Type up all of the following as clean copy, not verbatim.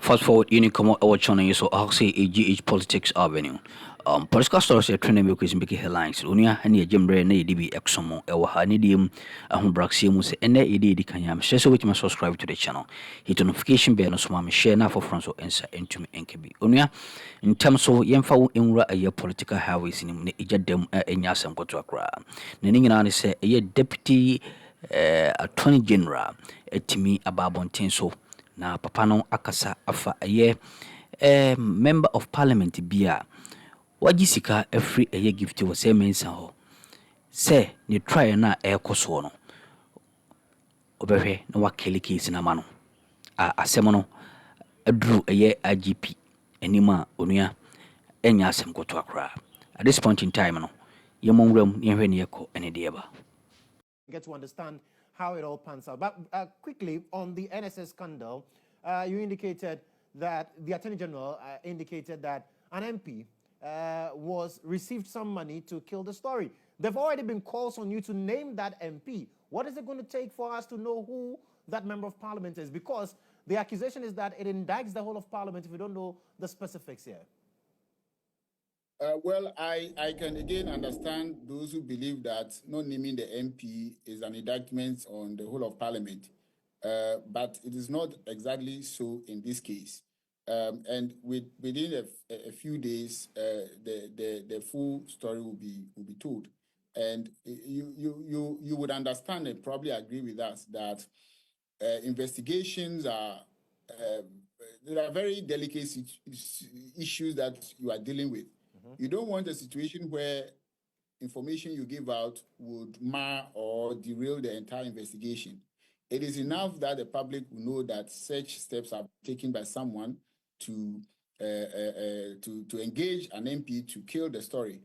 Fast forward, you come out our channel, so I'll say a GH Politics Avenue. Political stories are trending because in big headlines. Unia, and your Jembre, and DB Exomo, our Hanidium, a home Braximus, and the ED Kanyam. So, which must subscribe to the channel. Hit notification bell, no swam, share now for France or answer into me and KB. Unia, in terms of Yemfa in a year political highways in Ijadem and Yasam Kotuakra. Neningani say a year deputy attorney general, Timi Ababon so. Na papa no akasa afa member of parliament bia wagi sika every GIfty wo say mensa ho say ne try na ekoso no obehwe na wakele case na ma no asem no aduru IGP anima onua enya asem koto akra at this point in time no yemonwram ne hwe ne yeko ene de ba get to understand how it all pans out. But quickly, on the NSS scandal, you indicated that the Attorney General indicated that an MP received some money to kill the story. There have already been calls on you to name that MP. What is it going to take for us to know who that Member of Parliament is? Because the accusation is that it indicts the whole of Parliament if we don't know the specifics here. Well, I can again understand those who believe that not naming the MP is an indictment on the whole of Parliament, but it is not exactly so in this case. And within a few days, the full story will be told, and you would understand and probably agree with us that investigations are there are very delicate issues that you are dealing with. You don't want a situation where information you give out would mar or derail the entire investigation. It is enough that the public will know that such steps are taken by someone to engage an MP to kill the story.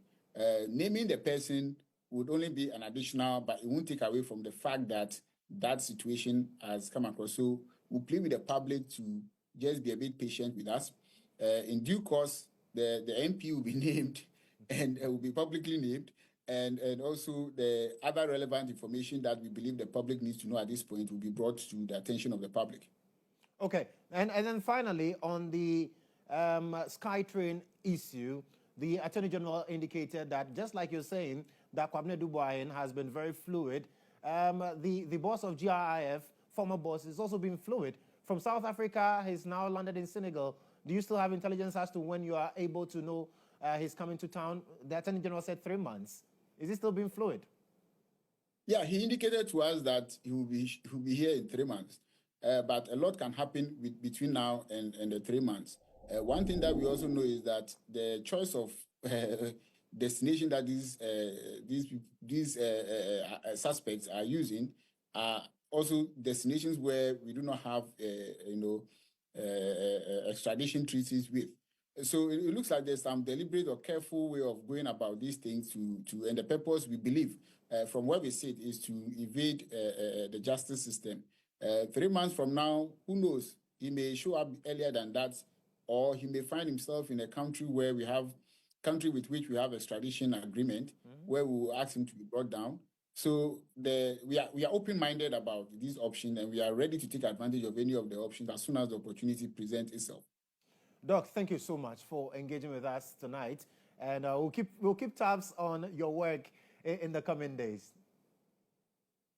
Naming the person would only be an additional, but it won't take away from the fact that that situation has come across. So we'll plead with the public to just be a bit patient with us. In due course, the MP will be named and will be publicly named, and also the other relevant information that we believe the public needs to know at this point will be brought to the attention of the public. Okay, and then finally, on the SkyTrain issue, the Attorney General indicated that, just like you're saying, that Kwabena Dubois has been very fluid. The boss of GIF, former boss, is also been fluid. From South Africa, he's now landed in Senegal. Do you still have intelligence as to when you are able to know he's coming to town? The Attorney General said 3 months. Is he still being fluid? Yeah, he indicated to us that he will be here in 3 months. But a lot can happen between now and the 3 months. One thing that we also know is that the choice of destination that these suspects are using are also destinations where we do not have, extradition treaties with. So it looks like there's some deliberate or careful way of going about these things and the purpose we believe from where we sit is to evade the justice system. 3 months from now, who knows? He may show up earlier than that, or he may find himself in a country with which we have extradition agreement, where we will ask him to be brought down. So we are open-minded about these options, and we are ready to take advantage of any of the options as soon as the opportunity presents itself. Doc, thank you so much for engaging with us tonight, and we'll keep tabs on your work in the coming days.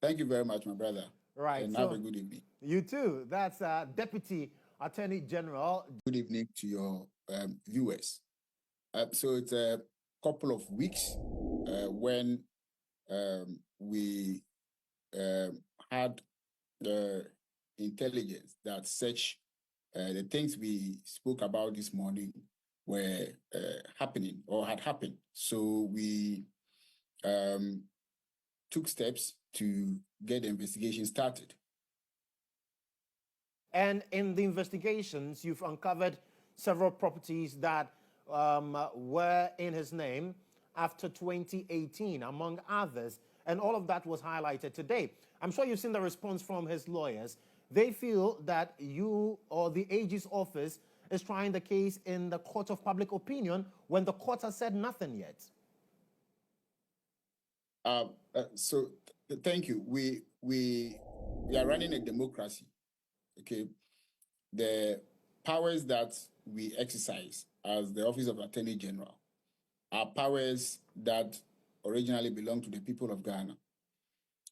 Thank you very much, my brother. Right, and have a good evening. You too. That's Deputy Attorney General. Good evening to your viewers. So it's a couple of weeks when we had the intelligence that such the things we spoke about this morning were happening or had happened. So we took steps to get the investigation started. And in the investigations, you've uncovered several properties that were in his name after 2018, among others. And all of that was highlighted today. I'm sure you've seen the response from his lawyers. They feel that you or the AG's office is trying the case in the court of public opinion when the court has said nothing yet. So thank you. We are running a democracy. Okay. The powers that we exercise as the Office of Attorney General are powers that originally belong to the people of Ghana.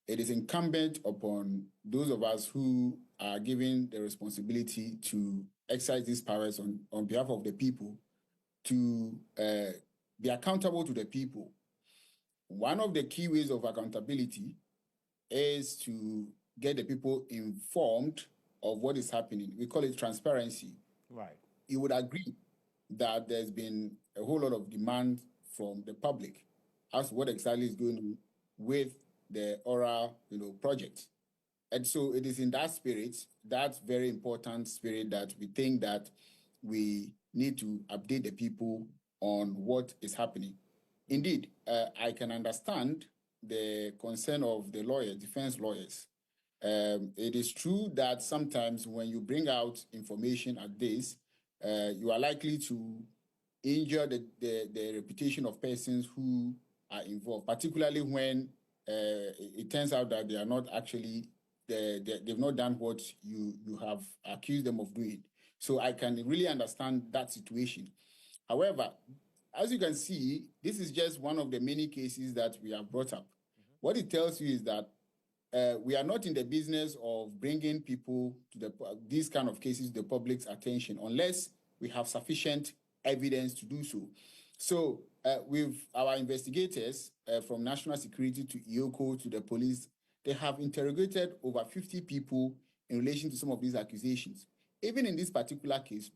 It is incumbent upon those of us who are given the responsibility to exercise these powers on behalf of the people to be accountable to the people. One of the key ways of accountability is to get the people informed of what is happening. We call it transparency. Right. You would agree that there's been a whole lot of demand from the public as to what exactly is going on with the oral, project. And so it is in that spirit, that very important spirit, that we think that we need to update the people on what is happening. Indeed, I can understand the concern of the lawyers, defense lawyers. It is true that sometimes when you bring out information at this, you are likely to injure the reputation of persons who are involved, particularly when it turns out that they are not actually, they've not done what you have accused them of doing. So I can really understand that situation. However, as you can see, this is just one of the many cases that we have brought up. What it tells you is that we are not in the business of bringing people to these kind of cases to the public's attention unless we have sufficient evidence to do so. So with our investigators from National Security to IOCO to the police, they have interrogated over 50 people in relation to some of these accusations. Even in this particular case,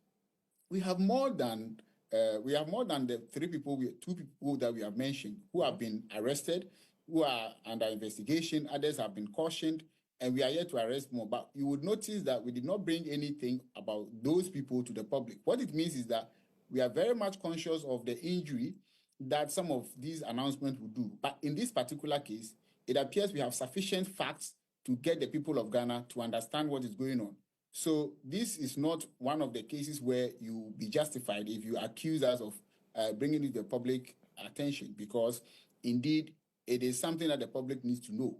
we have more than the two people that we have mentioned who have been arrested, who are under investigation. Others have been cautioned, and we are yet to arrest more. But you would notice that we did not bring anything about those people to the public. What it means is that we are very much conscious of the injury that some of these announcements would do. But in this particular case, it appears we have sufficient facts to get the people of Ghana to understand what is going on. So this is not one of the cases where you will be justified if you accuse us of bringing it to the public attention, because indeed it is something that the public needs to know.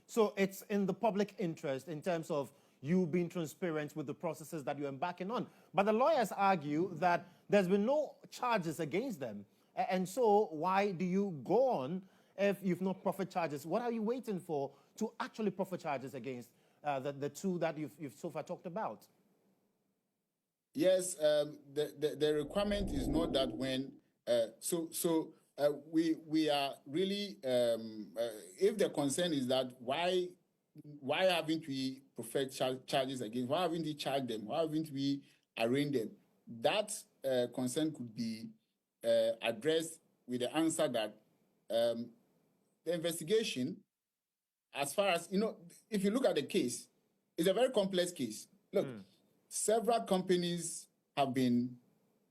So it's in the public interest in terms of you being transparent with the processes that you're embarking on. But the lawyers argue that there's been no charges against them. And so why do you go on if you've not proffered charges? What are you waiting for to actually proffer charges against the two that you've so far talked about? Yes, the requirement is not that when we are really if the concern is that why haven't we preferred charges against? Why haven't we charged them? Why haven't we arraigned them? That concern could be addressed with the answer that the investigation, as far as, if you look at the case, it's a very complex case. Look, several companies have been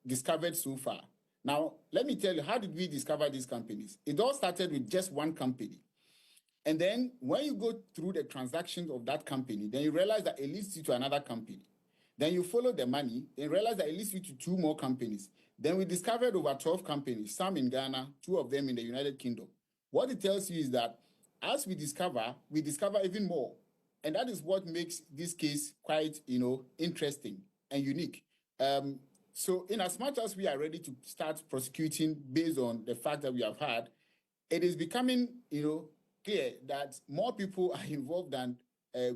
discovered so far. Now, let me tell you, how did we discover these companies? It all started with just one company. And then when you go through the transactions of that company, then you realize that it leads you to another company. Then you follow the money, then you realize that it leads you to two more companies. Then we discovered over 12 companies, some in Ghana, 2 of them in the United Kingdom. What it tells you is that as we discover even more. And that is what makes this case quite, interesting and unique. So in as much as we are ready to start prosecuting based on the fact that we have had, it is becoming, clear that more people are involved than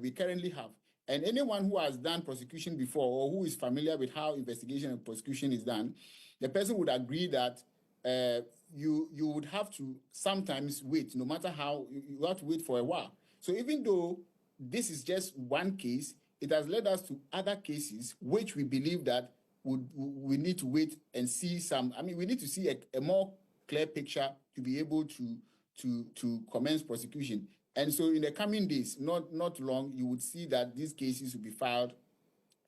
we currently have. And anyone who has done prosecution before or who is familiar with how investigation and prosecution is done, the person would agree that you would have to sometimes wait, no matter how, you have to wait for a while. So even though this is just one case, it has led us to other cases which we believe that we need to wait and see we need to see a more clear picture to be able to commence prosecution. And so in the coming days, not long, you would see that these cases will be filed,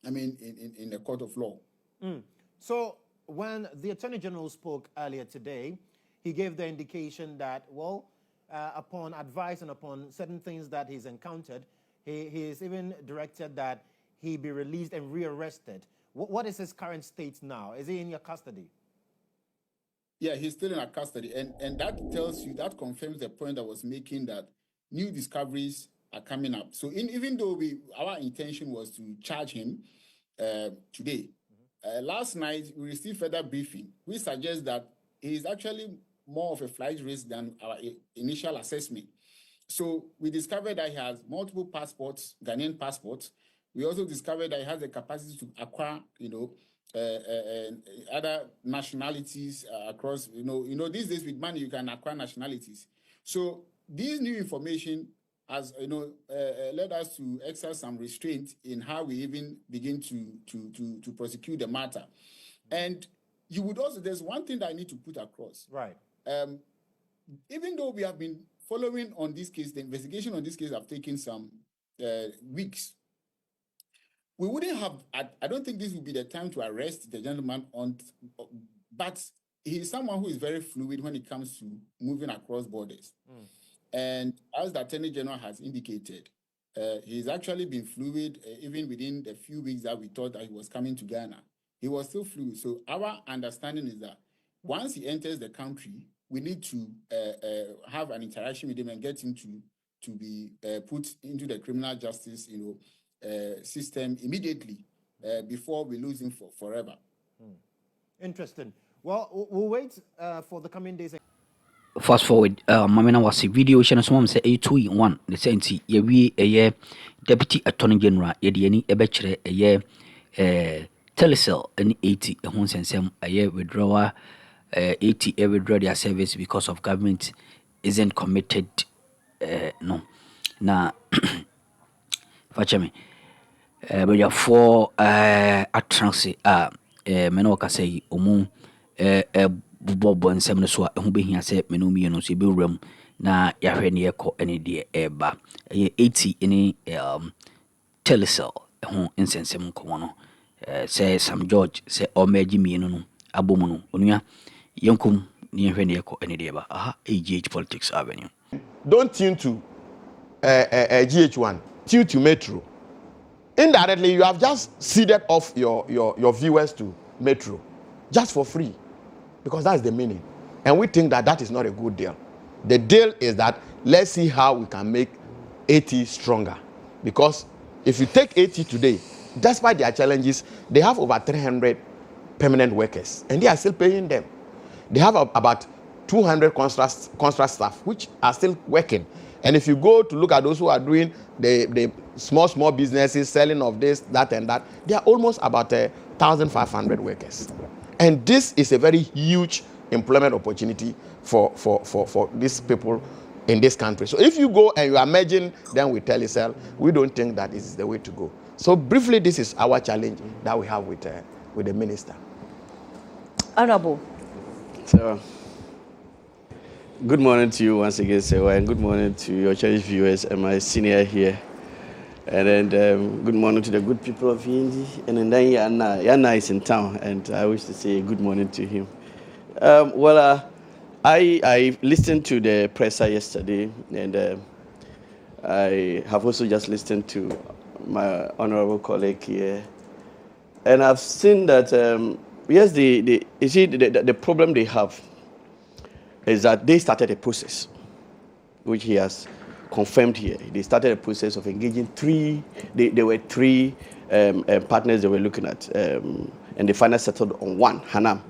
in the court of law. So when the Attorney General spoke earlier today, he gave the indication that, upon advice and upon certain things that he's encountered, he has even directed that he be released and rearrested. What is his current state now? Is he in your custody? Yeah, he's still in our custody. And that tells you, that confirms the point I was making, that new discoveries are coming up. So even though our intention was to charge him, today. Last night, we received further briefing, which suggests that it is actually more of a flight risk than our initial assessment. So we discovered that he has multiple passports, Ghanaian passports. We also discovered that he has the capacity to acquire, other nationalities across, these days with money, you can acquire nationalities. So this new information has, led us to exercise some restraint in how we even begin to prosecute the matter. And you would also, there's one thing that I need to put across. Right. Even though we have been following on this case, the investigation on this case have taken some weeks. We wouldn't have, I don't think this would be the time to arrest the gentleman but he is someone who is very fluid when it comes to moving across borders. And as the Attorney General has indicated, he's actually been fluid even within the few weeks that we thought that he was coming to Ghana. He was still fluid. So our understanding is that once he enters the country, we need to have an interaction with him and get him to be put into the criminal justice, system immediately before we lose him forever. Interesting. Well, we'll wait for the coming days. Fast forward, Mamina was a video channel. Someone say a 2-in-1. The sense ye a year Deputy Attorney General, Yediani, a bachelor, a year Telecel, and 80 a once and some a year withdrawal, 80 withdraw their service because of government isn't committed. No, now, Fachami, but you're for at transit, Menoka say, Omu, Bobo and Seven so who be here say Menumi no Sibu room na Yahweh ko any dear eba 80 any Telecel who insensem kono say some George say o meji mi no abomuno onua yankum ni Yahweh ko any dear ba GIfty Politics Avenue. Don't tune to GH1, tune to Metro. Indirectly you have just seeded off your viewers to Metro just for free. Because that's the meaning. And we think that that is not a good deal. The deal is that let's see how we can make 80 stronger. Because if you take 80 today, despite their challenges, they have over 300 permanent workers. And they are still paying them. They have about 200 contract staff, which are still working. And if you go to look at those who are doing the small businesses, selling of this, that, and that, they are almost about 1,500 workers. And this is a very huge employment opportunity for these people in this country. So if you go and you are merging them with Telecel, we don't think that is the way to go. So briefly, this is our challenge that we have with the minister. Honorable. So, good morning to you once again, Sewa, and good morning to your cherished viewers and my senior here. And then good morning to the good people of Yindi. And then Yana is in town, and I wish to say good morning to him. I listened to the presser yesterday, and I have also just listened to my honorable colleague here. And I've seen that, yes, the problem they have is that they started a process, which he has confirmed here. They started a process of engaging there were three partners they were looking at, and they finally settled on one, Hanam.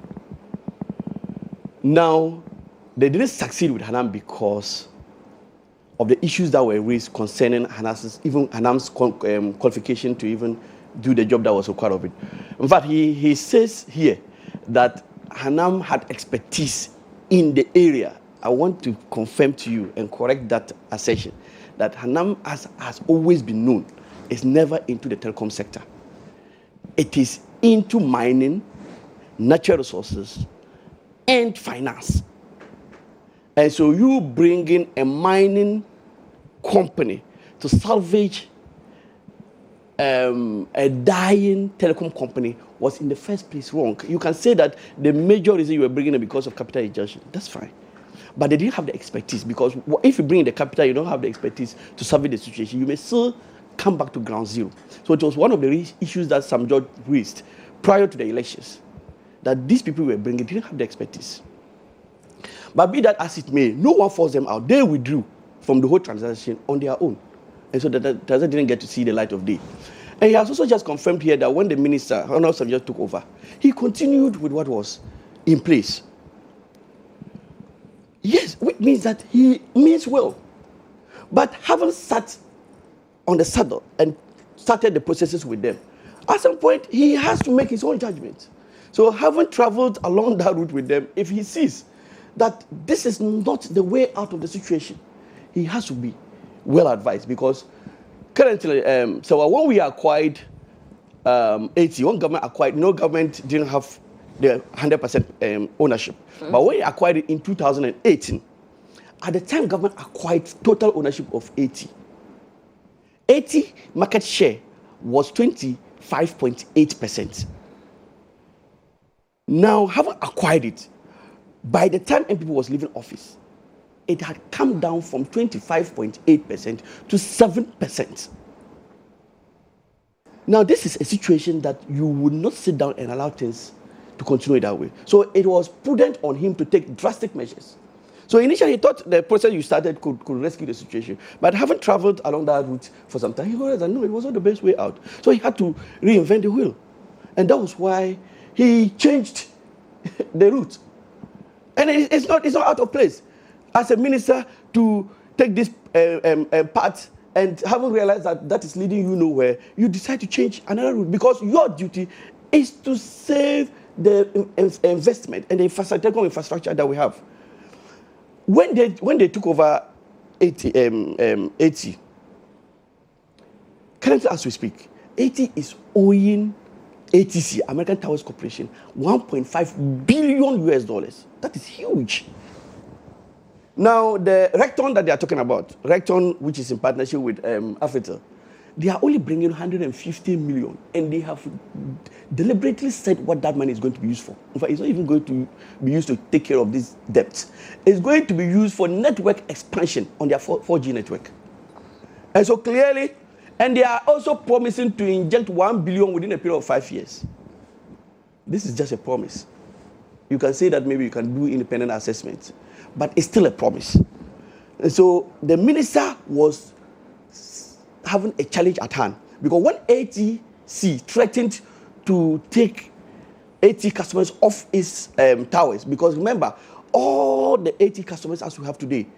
Now, they didn't succeed with Hanam because of the issues that were raised concerning Hanam's qualification to even do the job that was required of it. In fact, he says here that Hanam had expertise in the area. I want to confirm to you and correct that assertion that Hanam has always been known is never into the telecom sector. It is into mining, natural resources, and finance. And so you bring in a mining company to salvage a dying telecom company was in the first place wrong. You can say that the major reason you were bringing it because of capital injection. That's fine. But they didn't have the expertise, because if you bring the capital, you don't have the expertise to salvage the situation. You may still come back to ground zero. So it was one of the issues that some judge raised prior to the elections, that these people were bringing didn't have the expertise. But be that as it may, no one forced them out. They withdrew from the whole transaction on their own. And so the transaction didn't get to see the light of day. And he has also just confirmed here that when the minister, Honorable Samja, took over, he continued with what was in place. Yes, which means that he means well. But haven't sat on the saddle and started the processes with them. At some point, he has to make his own judgment. So having traveled along that route with them, if he sees that this is not the way out of the situation, he has to be well advised, because currently, so when we acquired 80, when government acquired, no government didn't have the 100% ownership. But when he acquired it in 2018, at the time government acquired total ownership of 80. 80 market share was 25.8%. Now, having acquired it, by the time MPP was leaving office, it had come down from 25.8% to 7%. Now, this is a situation that you would not sit down and allow things to continue that way. So it was prudent on him to take drastic measures. So initially he thought the process you started could rescue the situation. But having traveled along that route for some time, he realized that no, it wasn't the best way out. So he had to reinvent the wheel. And that was why he changed the route. And it's not out of place. As a minister, to take this path and having realized that that is leading you nowhere, you decide to change another route, because your duty is to save the investment and the infrastructure that we have. When they took over 80, currently as we speak, 80 is owing ATC, American Towers Corporation, $1.5 billion. That is huge. Now, the Recton that they are talking about, Recton, which is in partnership with Africa, they are only bringing 150 million, and they have deliberately said what that money is going to be used for. In fact, it's not even going to be used to take care of these debts. It's going to be used for network expansion on their 4G network. And so clearly, and they are also promising to inject 1 billion within a period of 5 years. This is just a promise. You can say that maybe you can do independent assessments, but it's still a promise. And so the minister was having a challenge at hand, because when ATC threatened to take 80 customers off its towers, because remember, all the 80 customers as we have today,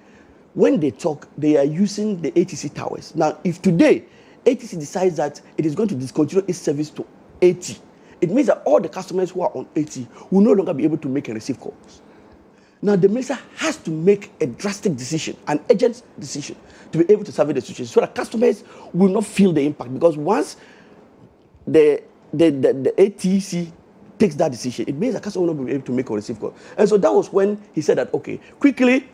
when they talk, they are using the ATC towers. Now, if today ATC decides that it is going to discontinue its service to 80, it means that all the customers who are on 80 will no longer be able to make and receive calls. Now, the minister has to make a drastic decision, an urgent decision, to be able to survey the situation, so that customers will not feel the impact. Because once the ATC takes that decision, it means that customers will not be able to make or receive calls. And so that was when he said that, okay, quickly,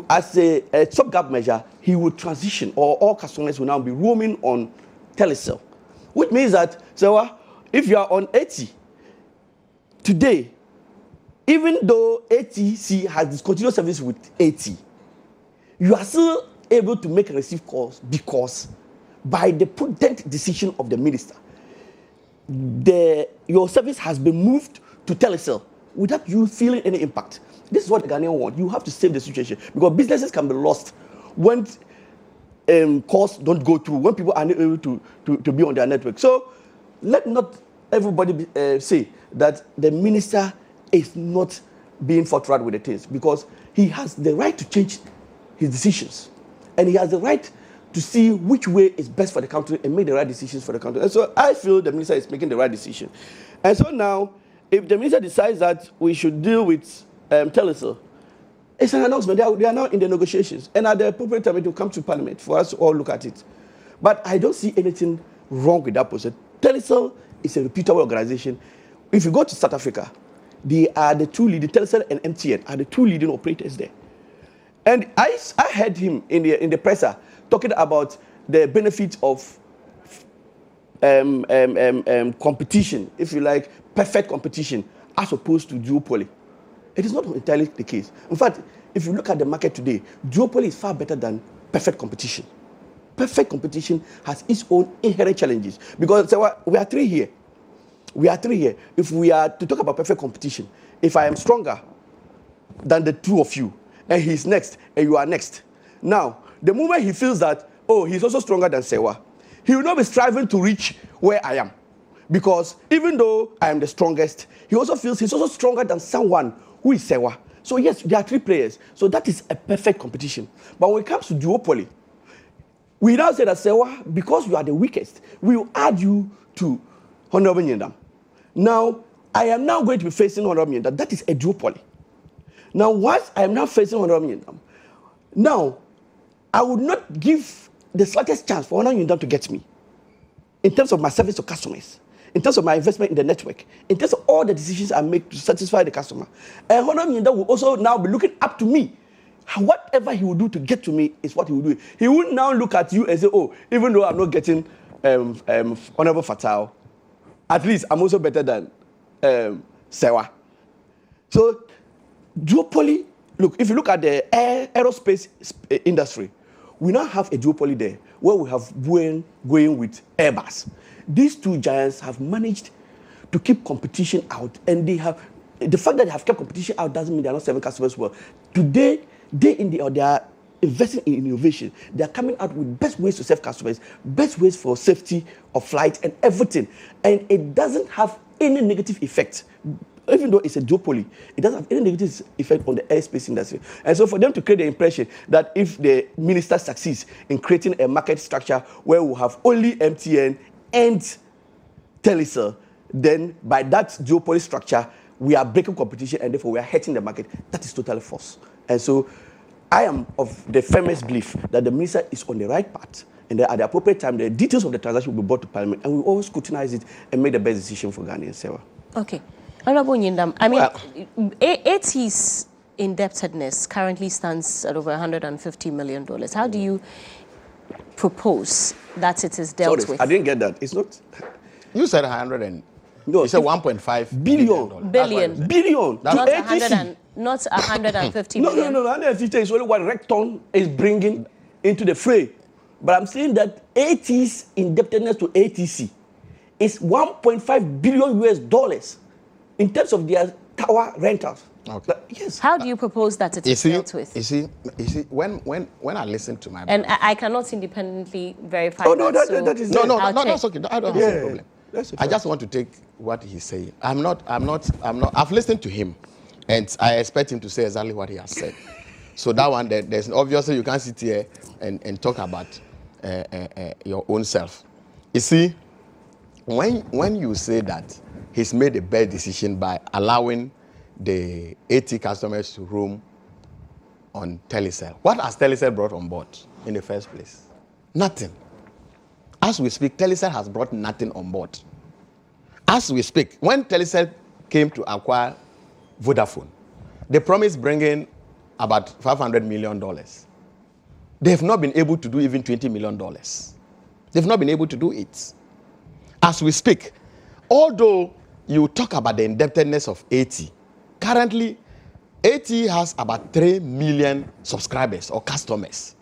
as a stopgap measure, he would transition, or all customers will now be roaming on Telecel, which means that, so if you are on 80 today, even though ATC has discontinued service with 80, you are still able to make and receive calls, because by the prudent decision of the minister, your service has been moved to Telecel without you feeling any impact. This is what the Ghanaian want. You have to save the situation, because businesses can be lost when calls don't go through, when people are not able to be on their network. So let not everybody say that the minister is not being forthright with the things, because he has the right to change his decisions, and he has the right to see which way is best for the country and make the right decisions for the country. And so I feel the minister is making the right decision. And so now, if the minister decides that we should deal with Telecel, it's an announcement. They are now in the negotiations, and at the appropriate time it will come to Parliament for us to all look at it. But I don't see anything wrong with that process. Telecel is a reputable organization. If you go to South Africa, they are the two leading, Telecel and MTN are the two leading operators there. And I heard him in the presser talking about the benefit of competition, if you like, perfect competition, as opposed to duopoly. It is not entirely the case. In fact, if you look at the market today, duopoly is far better than perfect competition. Perfect competition has its own inherent challenges, because we are three here. We are three here. If we are to talk about perfect competition, if I am stronger than the two of you, and he's next, and you are next. Now, the moment he feels that, oh, he's also stronger than Sewa, he will not be striving to reach where I am. Because even though I am the strongest, he also feels he's also stronger than someone who is Sewa. So yes, there are 3 players. So that is a perfect competition. But when it comes to duopoly, we now say that Sewa, because you are the weakest, we will add you to Honorable Nyendam. Now, I am now going to be facing Honorable Nyendam. That is a duopoly. Now, once I am now facing Honorable Nyendam, now, I would not give the slightest chance for Honorable Nyendam to get me in terms of my service to customers, in terms of my investment in the network, in terms of all the decisions I make to satisfy the customer. And Honorable Nyendam will also now be looking up to me. Whatever he will do to get to me is what he will do. He will now look at you and say, oh, even though I'm not getting Honorable Fatal, at least I'm also better than Sewa. So, duopoly, look, if you look at the aerospace industry, we now have a duopoly there where we have Boeing going with Airbus. These 2 giants have managed to keep competition out, and they have the fact that they have kept competition out doesn't mean they are not serving customers well. Today, they are investing in innovation. They are coming out with best ways to serve customers, best ways for safety of flight and everything, and it doesn't have any negative effect. Even though it's a duopoly, it doesn't have any negative effect on the airspace industry. And so for them to create the impression that if the minister succeeds in creating a market structure where we have only MTN and Telecel, then by that duopoly structure, we are breaking competition and therefore we are hurting the market. That is totally false. And so I am of the firmest belief that the minister is on the right path, and that at the appropriate time, the details of the transaction will be brought to Parliament, and we will always scrutinize it and make the best decision for Ghana and Sewa. Okay. Honorable Nyendam, I mean, AT's indebtedness currently stands at over $150 million. How do you propose that it is dealt with? I didn't get that. It's not. You said 100 and no, you said 1.5 billion. Billion. Not 150 million. No. 150 is only what Recton is bringing into the fray. But I'm saying that AT's indebtedness to ATC is $1.5 billion US in terms of their tower rentals. Okay. Yes. How do you propose that it is dealt with? You see, when I listen to my and I cannot independently verify. Oh no, that is no, that's okay. I don't have a problem. I just want to take what he's saying. I'm not. I've listened to him, and I expect him to say exactly what he has said. So that one, there's obviously you can't sit here and talk about your own self. You see, when you say that he's made a bad decision by allowing the AT customers to roam on Telecel, what has Telecel brought on board in the first place? Nothing. As we speak, Telecel has brought nothing on board. As we speak, when Telecel came to acquire Vodafone, they promised bringing about $500 million. They have not been able to do even $20 million. They've not been able to do it. As we speak, although you talk about the indebtedness of AT, currently, AT has about 3 million subscribers or customers.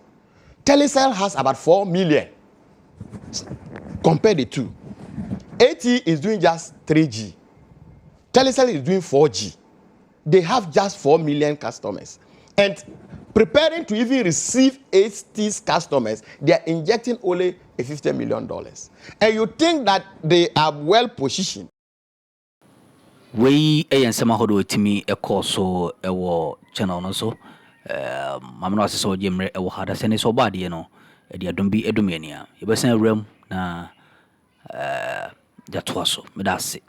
Telecel has about 4 million. Compare the two. AT is doing just 3G. Telecel is doing 4G. They have just 4 million customers. And preparing to even receive AT's customers, they are injecting only $50 million. And you think that they are well positioned. We a nsema hodo timi ekoso ewo channel no so mamno aseso jemre ewo hada sene so bade no e dia dom bi edumania e besen ram na jatoaso medase